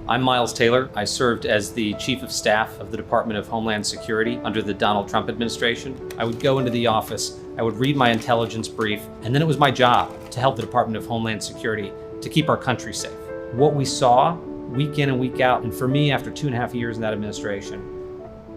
I'm Miles Taylor. I served as the Chief of Staff of the Department of Homeland Security under the Donald Trump administration. I would go into the office, I would read my intelligence brief, and then it was my job to help the Department of Homeland Security to keep our country safe. What we saw week in and week out, and for me after 2.5 years in that administration,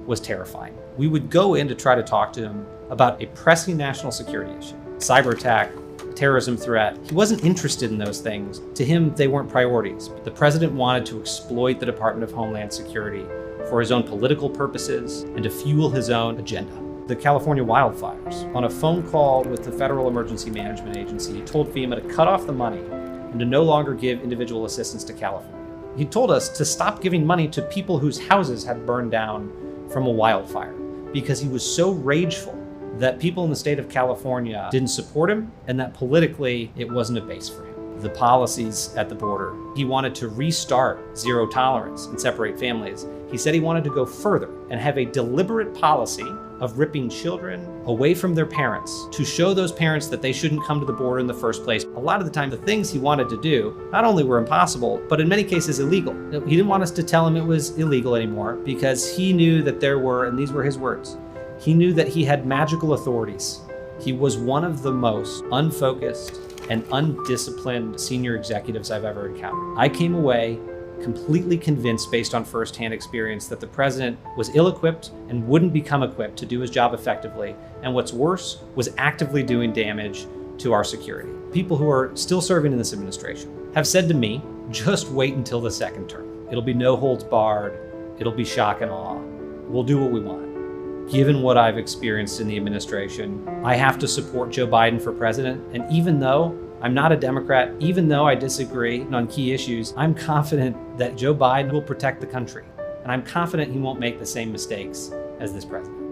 was terrifying. We would go in to try to talk to him about a pressing national security issue, cyberattack, terrorism threat. He wasn't interested in those things. To him, they weren't priorities. The president wanted to exploit the Department of Homeland Security for his own political purposes and to fuel his own agenda. The California wildfires. On a phone call with the Federal Emergency Management Agency, he told FEMA to cut off the money and to no longer give individual assistance to California. He told us to stop giving money to people whose houses had burned down from a wildfire because he was so rageful that people in the state of California didn't support him and that politically it wasn't a base for him. The policies at the border, he wanted to restart zero tolerance and separate families. He said he wanted to go further and have a deliberate policy of ripping children away from their parents to show those parents that they shouldn't come to the border in the first place. A lot of the time, the things he wanted to do not only were impossible, but in many cases illegal. He didn't want us to tell him it was illegal anymore because he knew that there were, and these were his words, he knew that he had magical authorities. He was one of the most unfocused and undisciplined senior executives I've ever encountered. I came away completely convinced based on firsthand experience that the president was ill-equipped and wouldn't become equipped to do his job effectively. And what's worse, was actively doing damage to our security. People who are still serving in this administration have said to me, just wait until the second term. It'll be no holds barred. It'll be shock and awe. We'll do what we want. Given what I've experienced in the administration, I have to support Joe Biden for president. And even though I'm not a Democrat, even though I disagree on key issues, I'm confident that Joe Biden will protect the country. And I'm confident he won't make the same mistakes as this president.